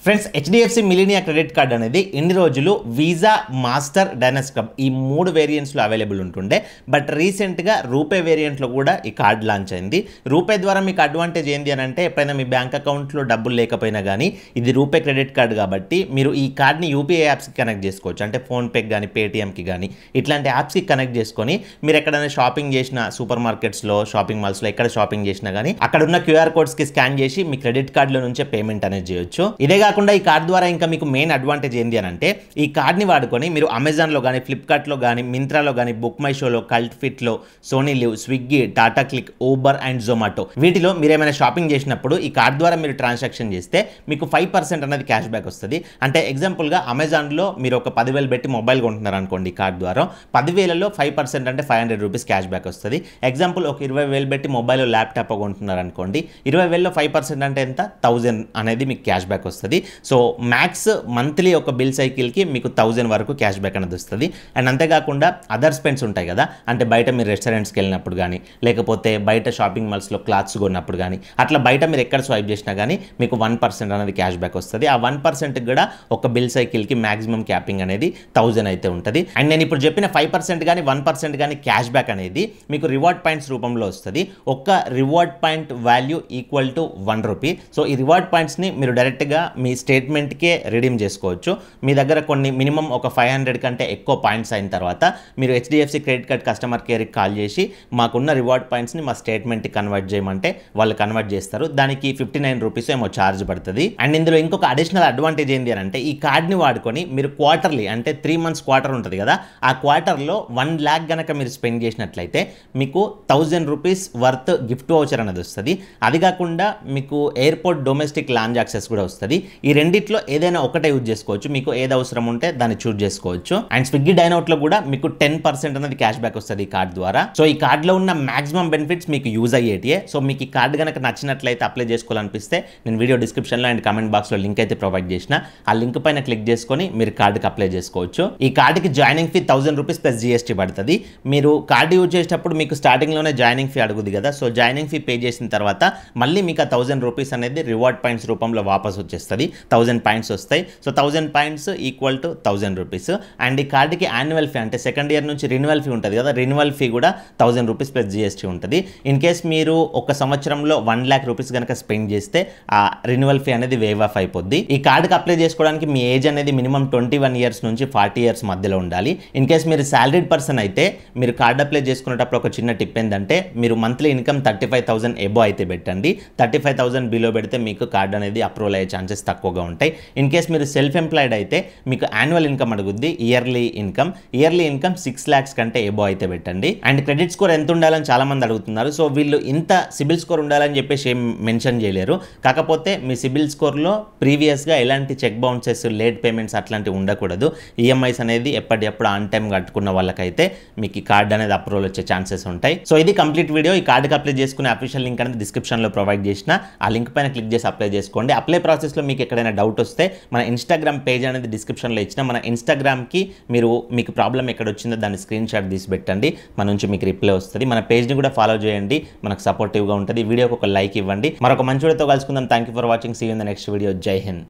Friends HDFC మిలీనియా credit card అనేది ఇన్ని రోజులు వీసా, మాస్టర్, డైనస్ క్లబ్ ఈ 3 వేరియంట్స్లో అవైలబుల్ ఉంటుండే. బట్ రీసెంట్గా రూపే వేరియంట్లో కూడా ఈ కార్డ్ లాంచ్ అయింది. రూపే ద్వారా మీకు అడ్వాంటేజ్ ఏంటి అని అంటే, ఎప్పుడైనా మీ బ్యాంక్ అకౌంట్లో డబ్బులు లేకపోయినా కానీ ఇది రూపే క్రెడిట్ కార్డ్ కాబట్టి మీరు ఈ కార్డ్ని యూపీఐ యాప్స్కి కనెక్ట్ చేసుకోవచ్చు. అంటే ఫోన్పేకి కానీ, పేటీఎంకి కానీ ఇట్లాంటి యాప్స్కి కనెక్ట్ చేసుకొని మీరు ఎక్కడైనా షాపింగ్ చేసిన సూపర్ మార్కెట్స్లో, షాపింగ్ మాల్స్లో ఎక్కడ షాపింగ్ చేసినా కానీ అక్కడ ఉన్న క్యూఆర్ కోడ్స్కి స్కాన్ చేసి మీ క్రెడిట్ కార్డులో నుంచే పేమెంట్ అనేది చేయొచ్చు. ఇదే కాకుండా ఈ కార్డ్ ద్వారా ఇంకా మీకు మెయిన్ అడ్వాంటేజ్ ఏంటి అని అంటే, ఈ కార్డ్ని వాడుకొని మీరు అమెజాన్లో కానీ, ఫ్లిప్కార్ట్లో కానీ, మింత్రాలో కానీ, బుక్ మై షోలో, కల్ట్ ఫిట్లో, Sony LIV, Swiggy, Tata CLiQ, Uber and Zomato వీటిలో మీరు ఏమైనా షాపింగ్ చేసినప్పుడు ఈ కార్డ్ ద్వారా మీరు ట్రాన్సాక్షన్ చేస్తే మీకు 5% అనేది క్యాష్ బ్యాక్ వస్తుంది. అంటే ఎగ్జాంపుల్గా అమెజాన్లో మీరు ఒక 10,000 పెట్టి మొబైల్ కొంటున్నారు అనుకోండి, ఈ కార్డ్ ద్వారా 10,000లో 5% అంటే 500 రూపీస్ క్యాష్ బ్యాక్ వస్తుంది. ఎగ్జాంపుల్ ఒక 20,000 పెట్టి మొబైల్, ల్యాప్టాప్ కొంటున్నారు అనుకోండి, 20,000లో 5% అంటే ఎంత, 1000 అనేది మీకు క్యాష్ బ్యాక్ వస్తుంది. సో మ్యాక్స్ మంత్లీ ఒక బిల్ సైకిల్కి మీకు 1000 వరకు క్యాష్ బ్యాక్ అనేది వస్తుంది. అండ్ అంతేకాకుండా అదర్ స్పెండ్స్ ఉంటాయి కదా, అంటే బయట మీరు రెస్టారెంట్స్కి వెళ్ళినప్పుడు కానీ, లేకపోతే బయట షాపింగ్ మాల్స్లో క్లాత్స్ కొన్నప్పుడు కానీ, అట్లా బయట మీరు ఎక్కడ స్వైప్ చేసినా కానీ మీకు 1% అనేది క్యాష్ బ్యాక్ వస్తుంది. ఆ 1% కూడా ఒక బిల్ సైకిల్కి మ్యాక్సిమం క్యాపింగ్ అనేది 1000 అయితే ఉంటుంది. అండ్ నేను ఇప్పుడు చెప్పిన 5% కానీ 1% కానీ క్యాష్ బ్యాక్ అనేది మీకు రివార్డ్ పాయింట్స్ రూపంలో వస్తుంది. ఒక్క reward point value equal to 1 rupee. So ఈ రివార్డ్ పాయింట్స్ని మీరు డైరెక్ట్గా మీ స్టేట్మెంట్కే రిడీమ్ చేసుకోవచ్చు. మీ దగ్గర కొన్ని మినిమం ఒక 500 కంటే ఎక్కువ పాయింట్స్ అయిన తర్వాత మీరు హెచ్డిఎఫ్సి క్రెడిట్ కార్డ్ కస్టమర్ కేర్కి కాల్ చేసి మాకున్న రివార్డ్ పాయింట్స్ని మా స్టేట్మెంట్కి కన్వర్ట్ చేయమంటే వాళ్ళు కన్వర్ట్ చేస్తారు. దానికి 59 రూపీస్ ఏమో ఛార్జ్ పడుతుంది. అండ్ ఇందులో ఇంకొక అడిషనల్ అడ్వాంటేజ్ ఏంటి అని అంటే, ఈ కార్డ్ని వాడుకొని మీరు క్వార్టర్లీ అంటే 3 మంత్స్ క్వార్టర్ ఉంటుంది కదా, ఆ క్వార్టర్లో 1 lakh కనుక మీరు స్పెండ్ చేసినట్లయితే మీకు 1000 రూపీస్ వర్త్ గిఫ్ట్ వౌచర్ అనేది వస్తుంది. అది కాకుండా మీకు ఎయిర్పోర్ట్ డొమెస్టిక్ లాంజ్ యాక్సెస్ కూడా వస్తుంది. ఈ రెండిట్లో ఏదైనా ఒకటే యూజ్ చేసుకోవచ్చు. మీకు ఏది అవసరం ఉంటే దాన్ని చూజ్ చేసుకోవచ్చు. అండ్ స్విగ్గీ డైనౌట్లో కూడా మీకు 10% అనేది క్యాష్ బ్యాక్ వస్తుంది ఈ కార్డ్ ద్వారా. సో ఈ కార్డులో ఉన్న మాక్సిమం బెనిఫిట్స్ మీకు యూజ్ అయ్యేటియే. సో మీకు ఈ కార్డు కనుక నచ్చినట్లయితే అప్లై చేసుకోవాలనిపిస్తే నేను వీడియో డిస్క్రిప్షన్లో అండ్ కామెంట్ బాక్స్లో లింక్ అయితే ప్రొవైడ్ చేసిన, ఆ లింక్ పైన క్లిక్ చేసుకొని మీరు కార్డుకి అప్లై చేసుకోవచ్చు. ఈ కార్డుకి joining fee 1000 rupees plus GST పడుతుంది. మీరు కార్డు యూజ్ చేసేటప్పుడు మీకు స్టార్టింగ్లోనే జాయినింగ్ ఫీ అడుగుద్ది కదా, సో జాయినింగ్ ఫీ పే చేసిన తర్వాత మళ్ళీ మీకు ఆ 1000 రూపీస్ అనేది రివార్డ్ పాయింట్స్ రూపంలో వాపస్ వచ్చేస్తుంది. 1000 పాయింట్స్ వస్తాయి. So 1000 points equal to 1000 rupees. And ఈ కార్డుకి యాన్యువల్ ఫీ అంటే సెకండ్ ఇయర్ నుంచి రెన్యువల్ ఫీ ఉంటుంది కదా, రెన్యువల్ ఫీ కూడా 1000 రూపీస్ ప్లస్ జీఎస్టీ ఉంటుంది. ఇన్ కేస్ మీరు ఒక సంవత్సరంలో 1 lakh రూపీస్ కనుక స్పెండ్ చేస్తే ఆ రెన్యువల్ ఫీ అనేది వేవ్ ఆఫ్ అయిపోద్ది. ఈ కార్డుకి అప్లై చేసుకోవడానికి మీ ఏజ్ అనేది మినిమం 21 ఇయర్స్ నుంచి 40 ఇయర్స్ మధ్యలో ఉండాలి. ఇన్ కేస్ మీరు సాలరీడ్ పర్సన్ అయితే మీరు కార్డు అప్లై చేసుకునేటప్పుడు ఒక చిన్న టిప్ ఏంటంటే, మీరు మంత్లీ ఇన్కమ్ 35,000 ఎబో అయితే పెట్టండి. 35,000 బిలో పెడితే మీకు కార్డు అనేది అప్రూవల్ అయ్యే ఛాన్సెస్ తక్కువగా ఉంటాయి. ఇన్ కేస్ మీరు సెల్ఫ్ ఎంప్లాయిడ్ అయితే మీకు యాన్యువల్ ఇన్కమ్ అడుగుద్ది, ఇయర్లీ ఇన్కమ్ 6 lakhs కంటే ఎబో అయితే పెట్టండి. అండ్ క్రెడిట్ స్కోర్ ఎంత ఉండాలని చాలా మంది అడుగుతున్నారు. సో వీళ్ళు ఇంత సిబిల్ స్కోర్ ఉండాలని చెప్పేసి ఏం మెన్షన్ చేయలేరు. కాకపోతే మీ సిబిల్ స్కోర్లో ప్రీవియస్గా ఎలాంటి చెక్ బౌన్సెస్, లేట్ పేమెంట్స్ అట్లాంటివి ఉండకూడదు. ఈఎంఐస్ అనేది ఎప్పటికప్పుడు ఆన్ టైం కట్టుకున్న వాళ్ళకైతే మీకు ఈ కార్డ్ అనేది అప్రూవల్ వచ్చే ఛాన్సెస్ ఉంటాయి. సో ఇది కంప్లీట్ వీడియో. ఈ కార్డుకి అప్లై చేసుకునే అఫీషియల్ లింక్ అనేది డిస్క్రిప్షన్లో ప్రొవైడ్ చేసిన, ఆ లింక్ పైన క్లిక్ చేసి అప్లై చేసుకోండి. అప్లై ప్రాసెస్లో మీకు ఎక్కడైనా డౌట్ వస్తే మన ఇన్స్టాగ్రామ్ పేజ్ అనేది డిస్క్రిప్షన్లో ఇచ్చిన, మన ఇన్స్టాగ్రామ్కి మీరు మీకు ప్రాబ్లం ఎక్కడ వచ్చిందో దాన్ని స్క్రీన్ షాట్ తీసి పెట్టండి, మన నుంచి మీకు రిప్లై వస్తుంది. మన పేజ్ని కూడా ఫాలో చేయండి, మనకు సపోర్టివ్గా ఉంటుంది. వీడియోకి ఒక లైక్ ఇవ్వండి. మరొక మంచి వీడియోతో కలుసుకుందాం. Thank you for watching. See you in the next video. Jai Hind.